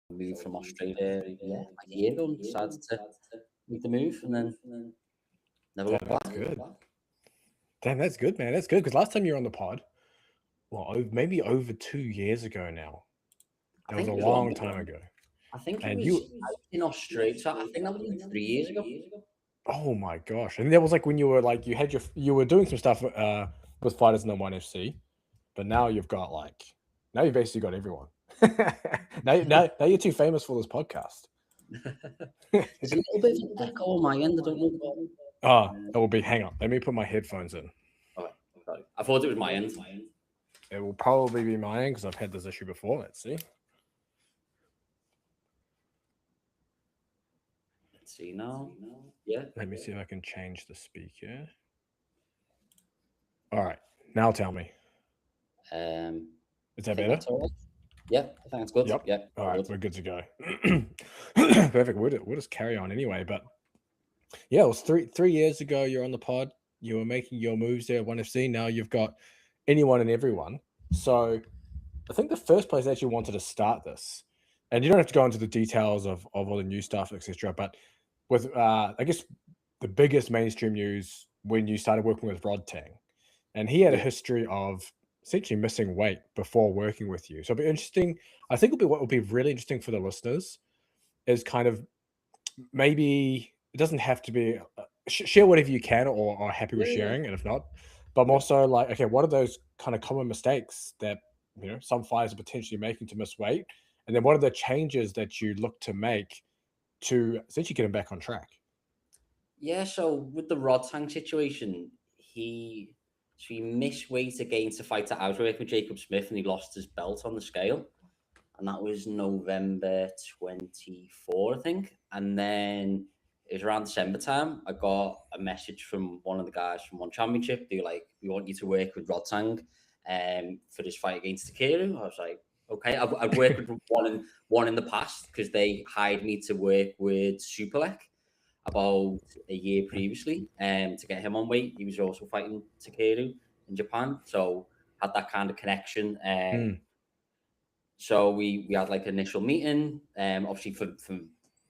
moved from Australia, like a year ago, and decided to make the move, and then never Damn, looked that's back. good. Damn, that's good, man. That's good. Because last time you were on the pod, well, maybe over 2 years ago now. I That was think a it was long longer. time ago. I think it And was in Australia. So I think that was like 3 years ago. oh my gosh. And that was like when you were like, you were doing some stuff with Fighters in the 1FC, but now now you've basically got everyone. now you're too famous for this podcast. There's a little bit of an echo on my end. I don't know. It will be, hang on, let me put my headphones in. Okay, sorry. I thought it was my end. It will probably be mine because I've had this issue before. Let's see. Let's see now. Yeah. Let me see if I can change the speaker. All right. Now tell me. Is that better? That's all right. Yeah, I think that's good. Yep. Yeah. All right, Good. we're good to go. Perfect. We'll just carry on anyway. But yeah, it was 3 years ago. You're on the pod. You were making your moves there at 1FC. Now you've got anyone and everyone. So I think the first place I actually wanted to start this, and you don't have to go into the details of all the new stuff, etc. But with I guess the biggest mainstream news when you started working with Rodtang, and he had a history of essentially missing weight before working with you. So it'll be interesting. I think what will be really interesting for the listeners is kind of maybe it doesn't have to be share whatever you can or are happy with sharing, and if not, but more so like, okay, what are those kind of common mistakes that some fighters are potentially making to miss weight, and then what are the changes that you look to make to essentially get them back on track? Yeah, so with the Rodtang situation, he missed weight again to fight at Outwork with Jacob Smith, and he lost his belt on the scale, and that was November 24, I think. And then it was around December time. I got a message from one of the guys from One Championship. They were like, "We want you to work with Rodtang, for this fight against Takeru." I was like, "Okay." I've worked with one in the past because they hired me to work with Superlek about a year previously, to get him on weight. He was also fighting Takeru in Japan, so had that kind of connection. So we had like an initial meeting. Obviously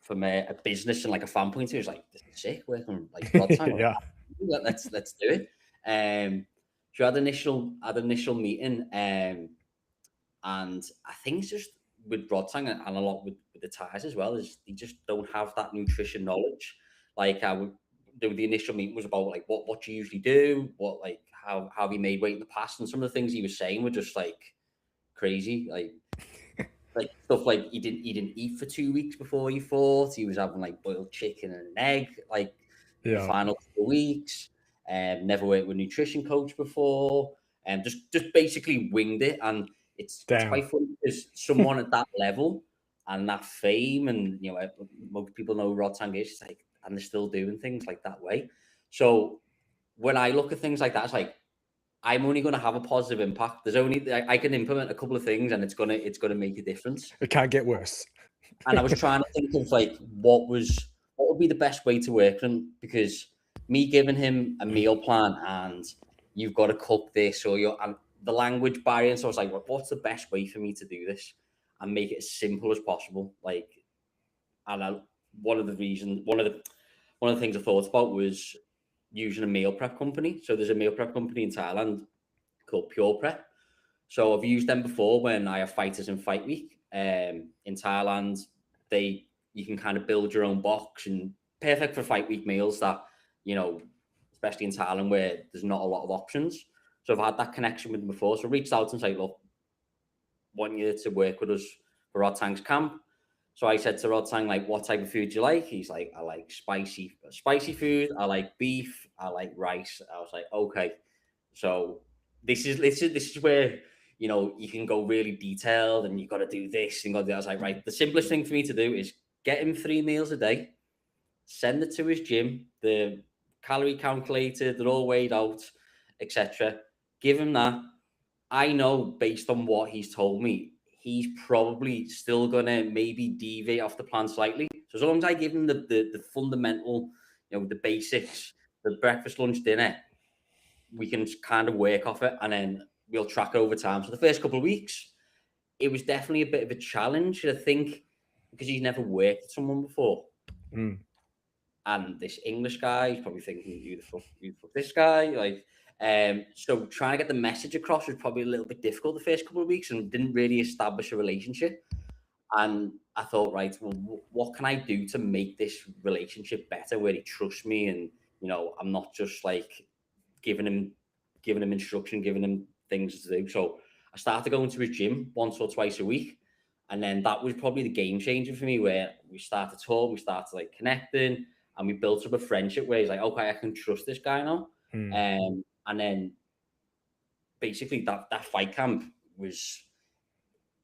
from a business and like a fan point of view, it was like, this is sick working like Rodtang. Yeah. Let's do it. So had initial meeting, and I think it's just with Rodtang and a lot with the ties as well, is they just don't have that nutrition knowledge. Like the initial meeting was about like what you usually do, what like how have you made weight in the past, and some of the things he was saying were just like crazy, like stuff like he didn't eat for 2 weeks before he fought. He was having like boiled chicken and an egg like the Yeah. final 2 weeks. Never worked with a nutrition coach before, and just basically winged it. And it's Damn. quite funny because someone at that level and that fame, and most people know Rodtang is like, and they're still doing things like that way. So when I look at things like that, it's like I'm only going to have a positive impact. There's only I can implement a couple of things, and it's gonna make a difference. It can't get worse. And I was trying to think of like what would be the best way to work them, because me giving him a meal plan and you've got to cook this, or and the language barrier. And so I was like, what's the best way for me to do this and make it as simple as possible? Like, and one of the things I thought about was using a meal prep company. So there's a meal prep company in Thailand called Pure Prep. So I've used them before when I have fighters in fight week. In Thailand, you can kind of build your own box, and perfect for fight week meals that, especially in Thailand where there's not a lot of options. So I've had that connection with them before. So I reached out and said, look, want you to work with us for Rodtang's camp. So I said to Rodtang, like, what type of food do you like? He's like, I like spicy food. I like beef. I like rice. I was like, okay. So this is where you can go really detailed, and you got to do this and got to do that. I was like, right, the simplest thing for me to do is get him 3 meals a day, send it to his gym, the calorie calculated, they're all weighed out, etc. Give him that. I know based on what he's told me, he's probably still gonna maybe deviate off the plan slightly. So as long as I give him the fundamental, the basics, the breakfast, lunch, dinner, we can kind of work off it, and then we'll track over time. So the first couple of weeks, it was definitely a bit of a challenge. I think because he's never worked with someone before. Mm. And this English guy, he's probably thinking, who the fuck this guy? Like, so trying to get the message across was probably a little bit difficult the first couple of weeks, and didn't really establish a relationship. And I thought, right, well, what can I do to make this relationship better, where he trusts me, and I'm not just like giving him instruction, giving him things to do. So I started going to his gym once or twice a week, and then that was probably the game changer for me, where we started talking, we started like connecting, and we built up a friendship where he's like, okay, I can trust this guy now. And then basically that fight camp was,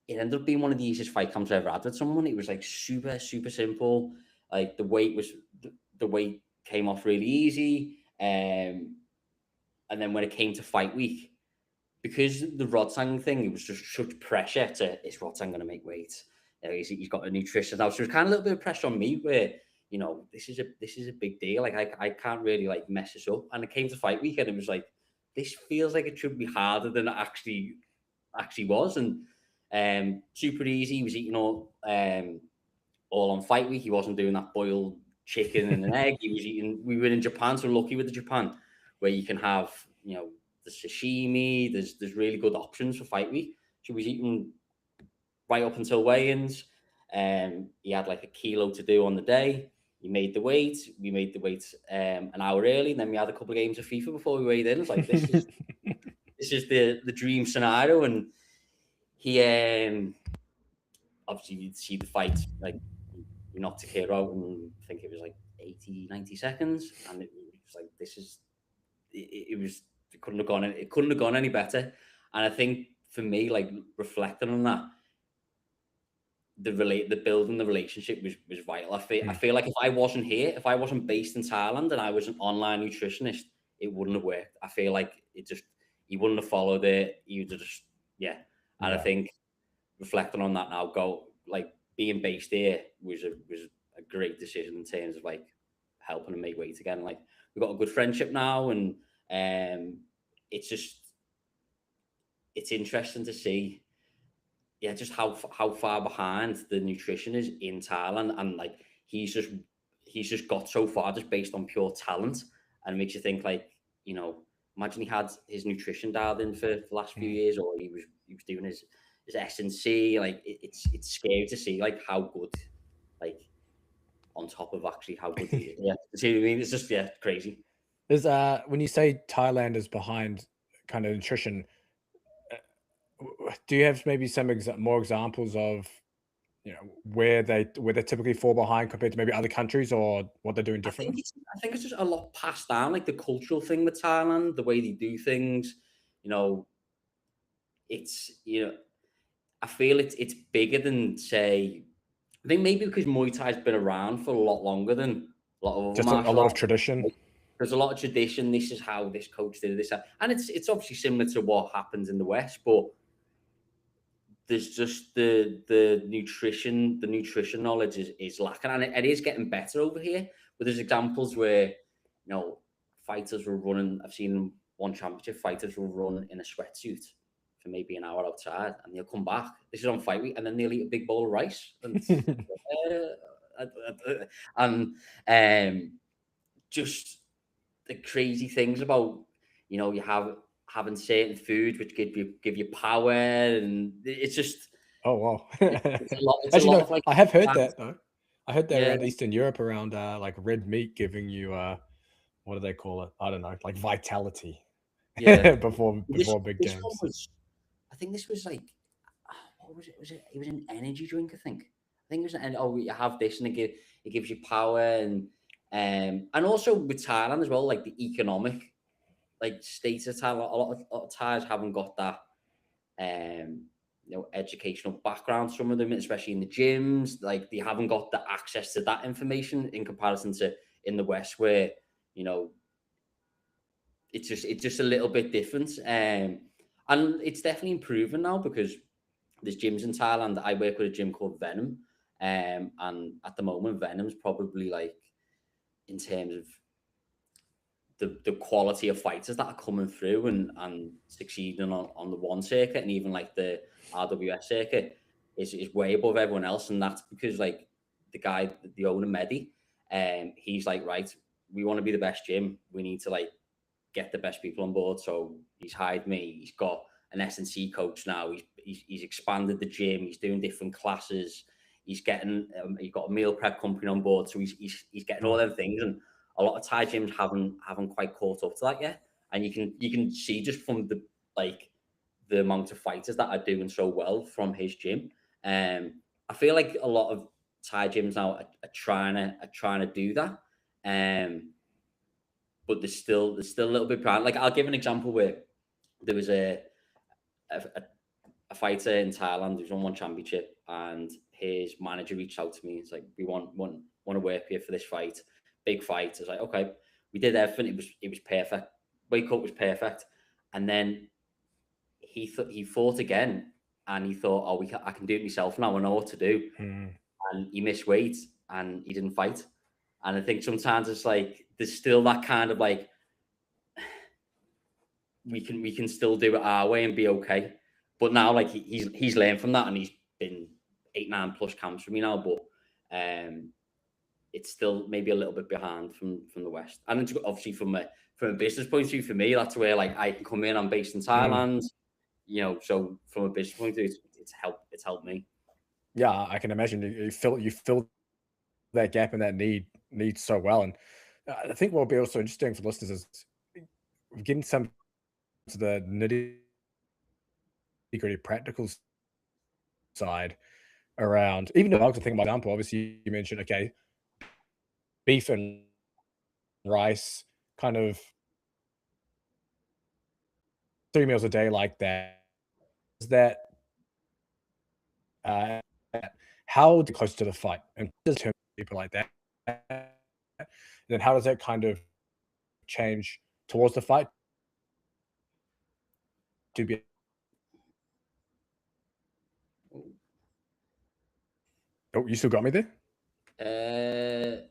it ended up being one of the easiest fight camps I ever had with someone. It was like super, super simple. Like the weight came off really easy. And then when it came to fight week, because the Rodtang thing, it was just such pressure to, is Rodtang going to make weight? He's got a nutrition now. So it was kind of a little bit of pressure on me where, this is a big deal. Like I can't really like mess this up. And it came to fight week and it was like, this feels like it should be harder than it actually was. And super easy. He was eating all on fight week. He wasn't doing that boiled chicken and an egg. He was eating, we were in Japan, so lucky with the Japan, where you can have, the sashimi, there's really good options for fight week. So he was eating right up until weigh-ins. He had like a kilo to do on the day. He made the weight. We made the weight an hour early, and then we had a couple of games of FIFA before we weighed in. It's like this is the dream scenario. And he obviously you'd see the fight, like he knocked a kid out, and I think it was like 80, 90 seconds, and it was like it couldn't have gone any better. And I think for me, like reflecting on that, the building the relationship was vital. I feel like if I wasn't here, if I wasn't based in Thailand and I was an online nutritionist, it wouldn't have worked. I feel like he wouldn't have followed it. He would have just And I think reflecting on that now, being based here was a great decision in terms of like helping him make weight again. Like we've got a good friendship now, and it's interesting to see just how far behind the nutrition is in Thailand, and like he's just got so far just based on pure talent, and it makes you think like, imagine he had his nutrition dialed in for the last few years, or he was doing his S&C. Like it's scary to see like how good, like on top of actually how good he is. Yeah, see what I mean? It's just crazy. There's when you say Thailand is behind kind of nutrition, do you have maybe some more examples of where they typically fall behind compared to maybe other countries, or what they're doing differently? I think it's just a lot passed down, like the cultural thing with Thailand, the way they do things. It's I feel it's bigger than, say, I think maybe because Muay Thai's been around for a lot longer than a lot of other Just a martial lot of arts. tradition. There's a lot of tradition. This is how this coach did this, and it's obviously similar to what happens in the West, but there's just the nutrition knowledge is lacking, and it is getting better over here. But there's examples where fighters were running. I've seen one championship, fighters will run in a sweatsuit for maybe an hour outside, and they'll come back. This is on fight week, and then they'll eat a big bowl of rice, and just the crazy things about you having certain food which give you power, and it's just oh wow. it's a lot. It's Actually, a lot no, of like I have heard that though. I heard that yeah. around Eastern Europe, around like red meat giving you what do they call it? I don't know, like vitality. Yeah. before big this games. One was, I think this was like, what was it? It was an energy drink, I think. I think it was you have this and it gives you power, and also with Thailand as well, like the economic like state of Thailand. A lot of Thais haven't got that educational background. Some of them, especially in the gyms, like they haven't got the access to that information in comparison to in the West, where it's just a little bit different. And it's definitely improving now, because there's gyms in Thailand. I work with a gym called Venom. And at the moment, Venom's probably like, in terms of the quality of fighters that are coming through and succeeding on the one circuit, and even like the RWS circuit, is way above everyone else, and that's because like the owner Mehdi, he's like, right, we want to be the best gym. We need to like get the best people on board. So he's hired me. He's got an S&C coach now. He's expanded the gym. He's doing different classes. He's getting he's got a meal prep company on board. So he's getting all them things, and a lot of Thai gyms haven't quite caught up to that yet. And you can see just from the amount of fighters that are doing so well from his gym. I feel like a lot of Thai gyms now are trying to do that. But there's still a little bit behind. Like I'll give an example where there was a fighter in Thailand who's won one championship, and his manager reached out to me. It's like, we want to work here for this fight, big fight. I was like, okay, we did everything. It was perfect. Wake up was perfect, and then he fought again, and he thought, oh, I can do it myself now. I know what to do, and he missed weight and he didn't fight. And I think sometimes it's like there's still that kind of like we can still do it our way and be okay. But now like he's learned from that, and he's been 8-9 plus camps for me now. But it's still maybe a little bit behind from the West. And it's obviously from a business point of view, for me, that's where like I can come in. I'm based in Thailand, you know. So from a business point of view, it's helped me. Yeah, I can imagine you fill that gap and that need so well. And I think what will be also interesting for listeners is getting some to the nitty gritty practical side around even the dogs. I think, for example, obviously you mentioned, okay, beef and rice, kind of 3 meals a day like that. Is that how close to the fight and people like that? And then how does that kind of change towards the fight to be? Oh, you still got me there? A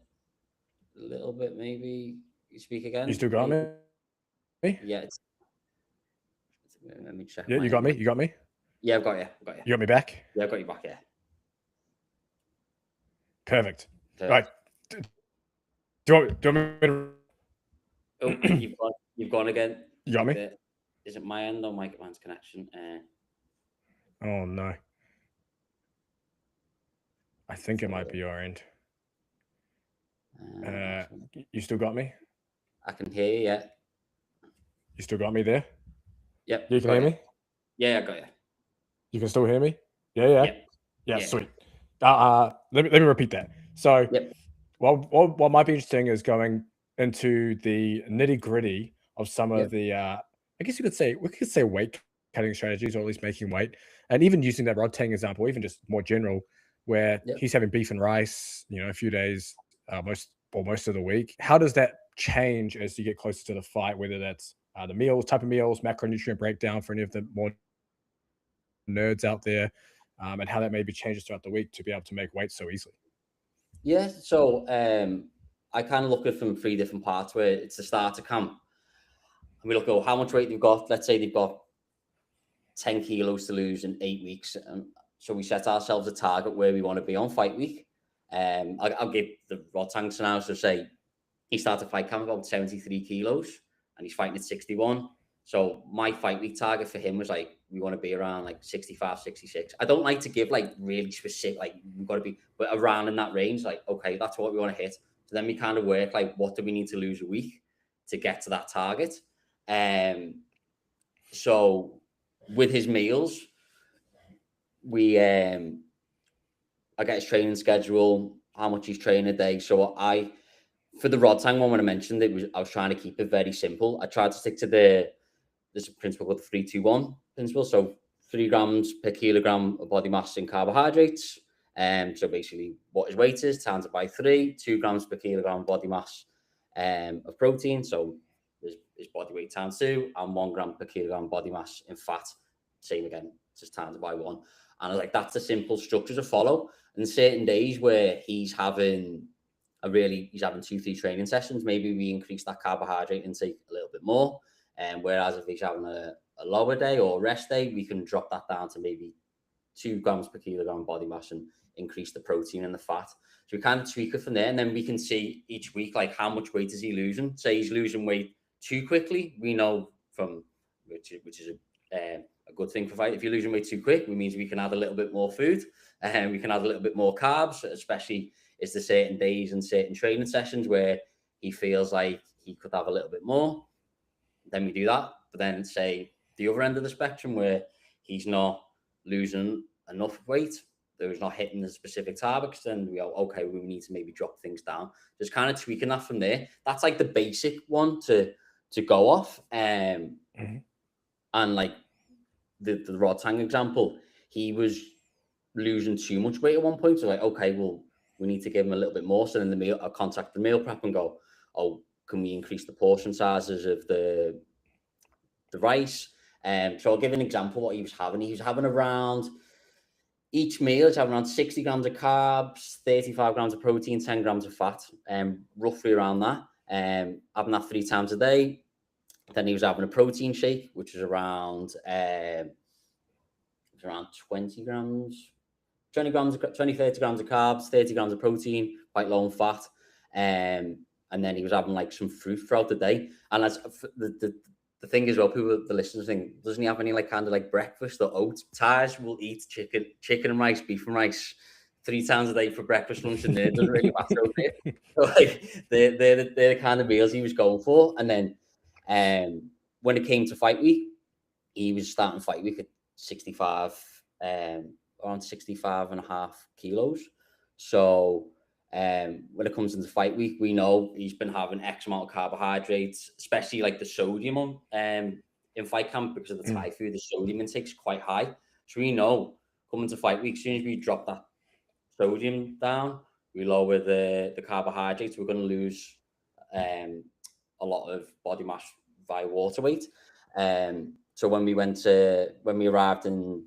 little bit, maybe. You speak again. You still got me? Yeah. Let me check. Yeah, you got me. You got me. Yeah, I've got you. You got me back. Yeah, I've got you back. Yeah. Perfect. Right. Do you want me to... Oh, you've gone again. You got me? Is it my end or mine's connection? Oh no. I think it might be your end. You still got me? I can hear you, yeah. You still got me there? Yep. You can hear me? Yeah, I got you. You can still hear me? Yeah, sweet. Let me repeat that. So, what might be interesting is going into the nitty gritty of some of the, I guess we could say weight cutting strategies, or at least making weight, and even using that Rodtang example, even just more general, where he's having beef and rice, you know, a few days, most of the week. How does that change as you get closer to the fight? Whether that's the type of meals, macronutrient breakdown for any of the more nerds out there, and how that maybe changes throughout the week to be able to make weight so easily. Yeah, so I kind of look at it from 3 different parts, where it's the starter camp, and we look at how much weight they've got. Let's say they've got 10 kilos to lose in 8 weeks, so we set ourselves a target where we want to be on fight week. I'll give the Rodtang now. So say he started fight camp about 73 kilos, and he's fighting at 61. So my fight week target for him was like, we want to be around like 65, 66. I don't like to give like really specific, like we've got to be, but around in that range, like, okay, that's what we want to hit. So then we kind of work like, what do we need to lose a week to get to that target? So with his meals, I get his training schedule, how much he's training a day. So for the Rodtang one, when I mentioned it, I was trying to keep it very simple. I tried to stick to there's a principle called the 3-2-1 principle. So 3 grams per kilogram of body mass in carbohydrates. So basically what his weight is, times it by 3, 2 grams per kilogram body mass of protein. So his body weight times 2, and 1 gram per kilogram body mass in fat. Same again, just times it by 1. And I was like, that's a simple structure to follow. And certain days where he's having 2-3 training sessions, maybe we increase that carbohydrate intake a little bit more. And whereas if he's having a lower day or rest day, we can drop that down to maybe 2 grams per kilogram body mass and increase the protein and the fat. So we kind of tweak it from there, and then we can see each week like how much weight is he losing. Say he's losing weight too quickly, we know from which is a good thing for fight. If you're losing weight too quick, it means we can add a little bit more food, and we can add a little bit more carbs, especially is there certain days and certain training sessions where he feels like he could have a little bit more. Then we do that. But then say the other end of the spectrum where he's not losing enough weight, there's not hitting the specific targets, then we go, okay, we need to maybe drop things down. Just kind of tweaking that from there. That's like the basic one to go off. And like the Rodtang example, he was losing too much weight at one point. So like, okay, well, we need to give him a little bit more. So then I'll contact the meal prep and go, oh, can we increase the portion sizes of the rice? So I'll give an example what he was having. He was having around, each meal is having around 60 grams of carbs, 35 grams of protein, 10 grams of fat, roughly around that. Having that 3 times a day. Then he was having a protein shake, which is around 20 grams, 30 grams of carbs, 30 grams of protein, quite low in fat. And then he was having like some fruit throughout the day. And as the thing is, well, people, the listeners think, doesn't he have any like kind of like breakfast or oats? Tars will eat chicken and rice, beef and rice 3 times a day for breakfast, lunch, and dinner. Doesn't really matter. So like they're the kind of meals he was going for. And then when it came to fight week, he was starting fight week at 65, around 65 and a half kilos. So when it comes into fight week, we know he's been having X amount of carbohydrates, especially like the sodium in fight camp, because of the Thai food, the sodium intake is quite high. So we know coming to fight week, as soon as we drop that sodium down, we lower the carbohydrates, we're going to lose a lot of body mass via water weight. So when we arrived in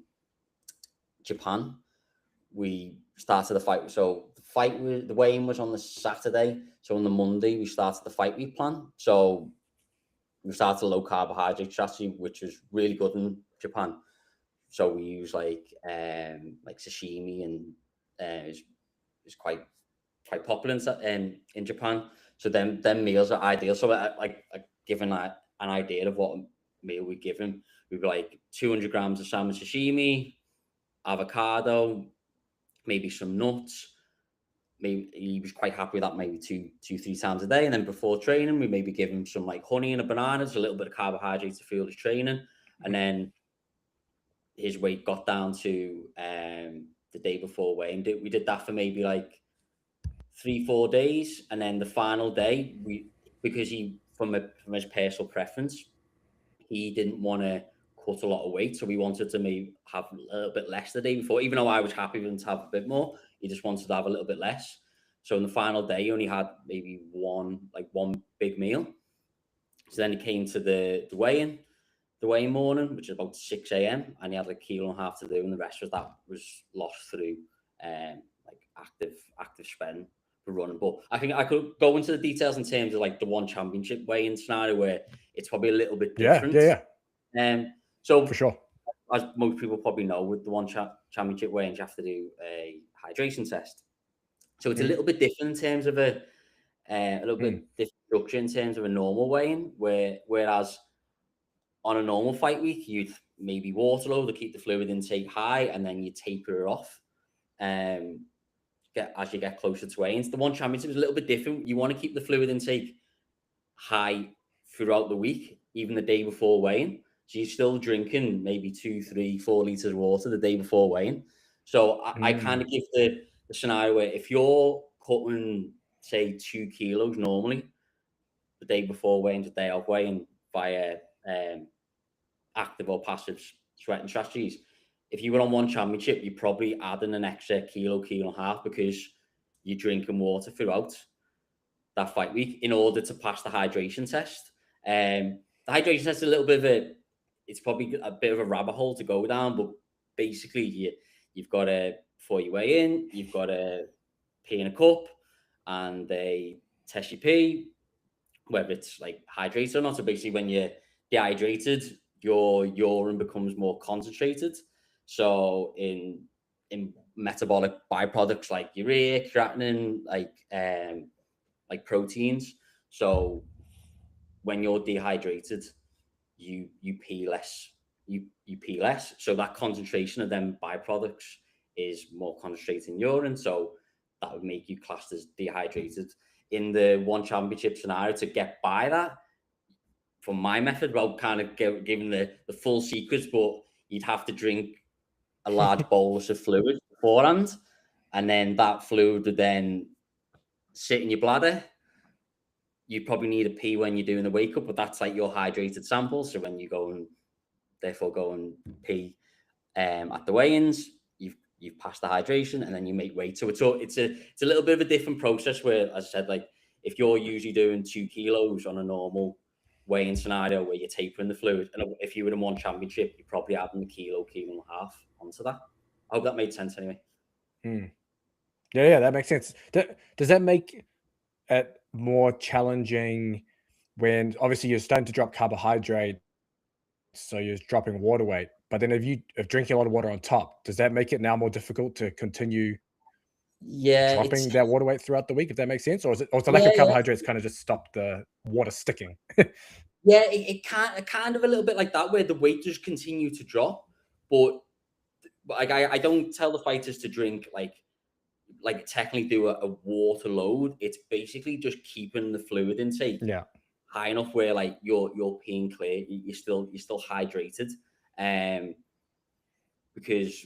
Japan, we started the fight. So the weigh-in was on the Saturday. So on the Monday, we started the fight week plan. So we started a low carbohydrate strategy, which was really good in Japan. So we use like sashimi, and it's quite popular in Japan. So them meals are ideal. So like given an idea of what meal we give him, we'd be like 200 grams of salmon sashimi, avocado, maybe some nuts. Maybe he was quite happy with that, maybe 2-3 times a day. And then before training, we maybe give him some like honey and a banana, just a little bit of carbohydrates to fuel his training. And then his weight got down to the day before weigh-in. We did that for maybe like 3-4 days, and then the final day, because he from his personal preference, he didn't want to cut a lot of weight, so we wanted to maybe have a little bit less the day before. Even though I was happy with him to have a bit more, he just wanted to have a little bit less. So in the final day, he only had maybe one big meal. So then he came to the weigh-in morning, which is about 6 a.m, and he had like 1.5 kilos to do, and the rest of that was lost through like active spend for running. But I think I could go into the details in terms of like the one championship weigh-in scenario where it's probably a little bit different. So for sure, as most people probably know, with the one championship weigh-ins, you have to do a hydration test. So it's a little bit different in terms of a little bit different structure in terms of a normal weigh-in, whereas on a normal fight week, you'd maybe water load to keep the fluid intake high, and then you taper it off as you get closer to weigh-ins. The one championship is a little bit different. You want to keep the fluid intake high throughout the week, even the day before weigh-in. So you're still drinking maybe 2, 3, 4 liters of water the day before weigh-in. So I kind of give the scenario where if you're cutting, say, 2 kilos normally the day before weigh-in, the day of weigh-in, via active or passive sweating strategies, if you were on one championship, you're probably adding an extra kilo and a half because you're drinking water throughout that fight week in order to pass the hydration test. The hydration test is a little bit of it's probably a bit of a rabbit hole to go down, but basically you've got before you weigh in, you've got to pee in a cup and they test your pee, whether it's like hydrated or not. So basically when you're dehydrated, your urine becomes more concentrated. So in metabolic byproducts like urea, creatinine, like proteins. So when you're dehydrated, you pee less. You pee less. So that concentration of them byproducts is more concentrated in urine. So that would make you classed as dehydrated. In the one championship scenario, to get by that, from my method, well, kind of giving the full secrets, but you'd have to drink a large bolus of fluid beforehand, and then that fluid would then sit in your bladder. You probably need a pee when you're doing the wake up, but that's like your hydrated sample. So when you go and therefore go and pee at the weigh-ins, you've passed the hydration, and then you make weight. So it's a little bit of a different process where, as I said, like if you're usually doing 2 kilos on a normal weigh-in scenario where you're tapering the fluid, and if you were in one championship, you're probably adding a kilo and a half onto that. I hope that made sense anyway. Yeah, that makes sense. Does that make it more challenging when obviously you're starting to drop carbohydrate, so you're dropping water weight, but then if drinking a lot of water on top, does that make it now more difficult to continue dropping that water weight throughout the week, if that makes sense? Or is the lack of carbohydrates kind of just stop the water sticking? Yeah, it kind of a little bit like that, where the weight just continue to drop, but like I don't tell the fighters to drink like technically do a water load. It's basically just keeping the fluid intake high enough where like you're peeing clear, you're still hydrated, because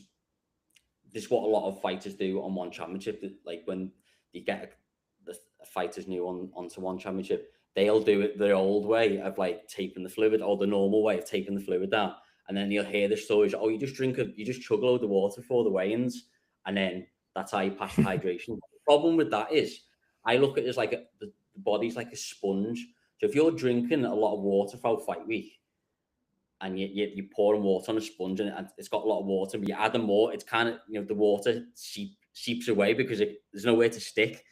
this is what a lot of fighters do on one championship. Like when you get the fighters new onto one championship, they'll do it the old way of like taping the fluid, or the normal way of taping the fluid down. And then you'll hear the stories, oh, you just chug a load of water for the weigh-ins, and then that's how you pass the hydration. The problem with that is, I look at it as like the body's like a sponge. So if you're drinking a lot of water throughout fight week, and you're pouring water on a sponge, and it's got a lot of water, but you add more, it's kind of, the water seeps away because there's nowhere to stick.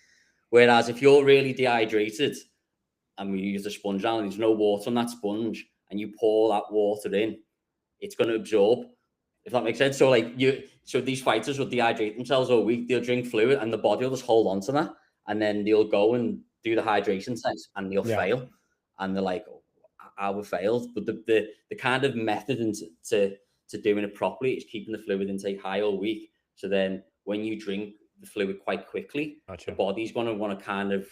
Whereas if you're really dehydrated and we use the sponge now and there's no water on that sponge, and you pour that water in, it's going to absorb, if that makes sense. So so these fighters will dehydrate themselves all week, they'll drink fluid, and the body will just hold on to that, and then they'll go and do the hydration test, and they'll fail, and they're like, oh, I would failed. But the kind of method to doing it properly is keeping the fluid intake high all week. So then when you drink the fluid quite quickly, the body's going to want to kind of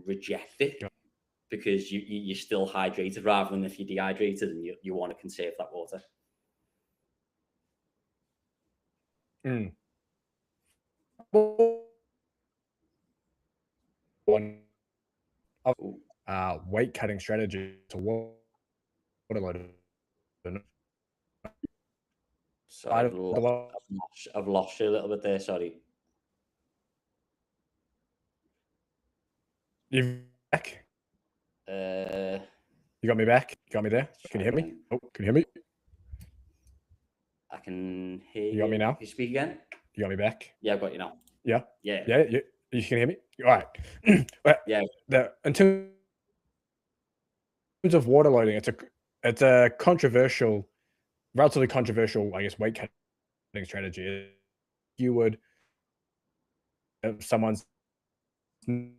reject it, because you're still hydrated, rather than if you're dehydrated and you want to conserve that water. Weight cutting strategy to water load. So I've lost you a little bit there. Sorry. You back? You got me back? You got me there? Can you hear me? Oh, can you hear me? I can hear you. You got me now? Can you speak again? You got me back? Yeah, I've got you now. Yeah? Yeah. You can hear me? All right. Yeah. In terms of water loading, it's a relatively controversial, I guess, weight cutting strategy. You would, if someone's want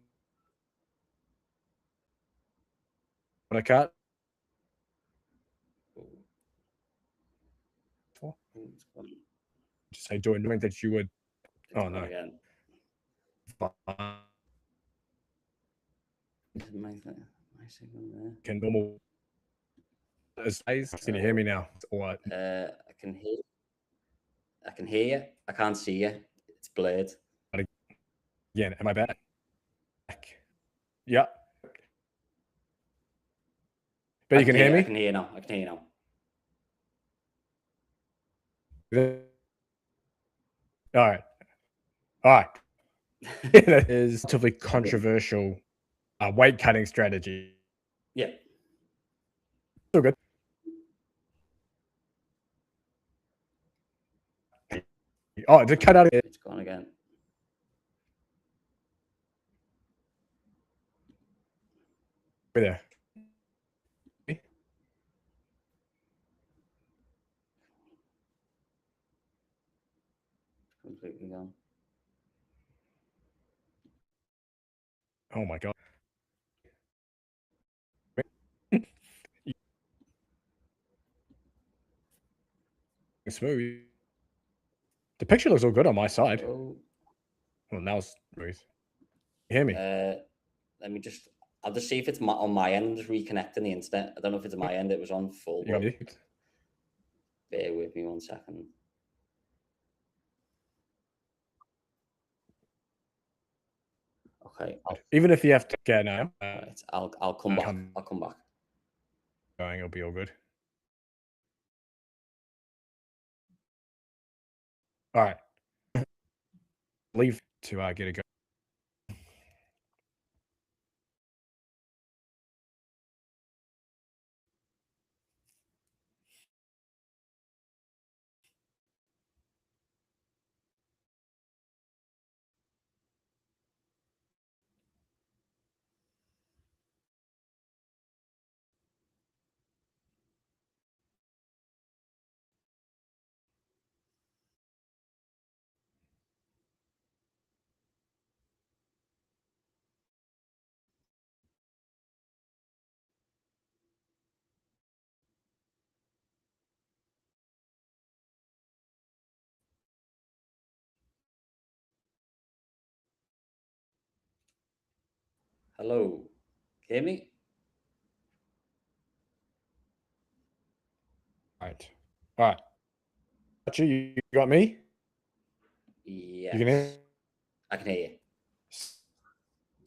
to cut, just say doing that you would. Oh no. Again. Can normal. Can you hear me now? Or what? I can hear you. I can't see you. It's blurred. Again, am I back? Yeah. But you can hear me? I can hear you now. All right. That is relatively controversial weight cutting strategy. Yeah. So good. Oh, it did cut out. It's gone again. There. Oh my god. Smooth. The picture looks all good on my side. Oh, Well, now it's smooth. You hear me? let me just. I'll just see if it's on my end. I'm just reconnecting the internet. I don't know if it's my end. It was on full. You got me? Bear with me 1 second. Okay. Even if you have to get now, Right, I'll come back. I'll come back. Going, it'll be all good. All right. Leave to get a go. Hello. Hear me? All right. All right. Got you. You got me? Yes. You can hear? I can hear you.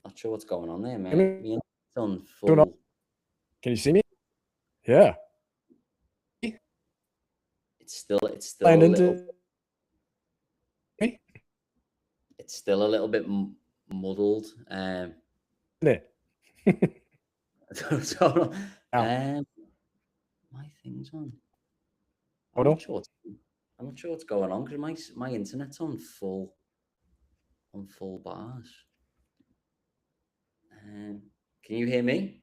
Not sure what's going on there, Hear mate. me? Me on full. Can you see me? Yeah. It's still Land a little. into me? It's still a little bit muddled. There. So, Ow. my thing's on. Hold on. I'm not sure what's going on because my internet's on full bars. Can you hear me?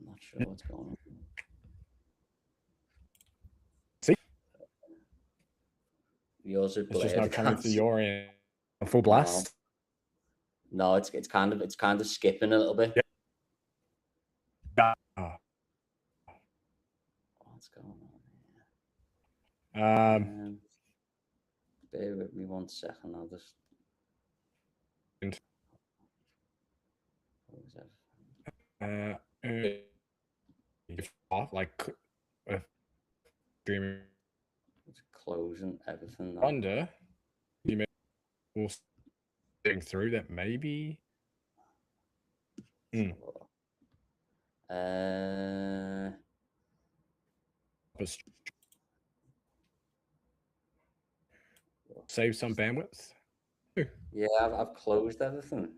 Not sure what's going on. See? Yours is It's just blurred. not coming through your end. Full blast. No, it's kind of skipping a little bit. Yeah. What's going on Um. Bear with me 1 second. I'll just. What was that? Like dreaming. It's closing everything. Wonder. You may will getting through that maybe. Save some bandwidth. Yeah, I've closed everything.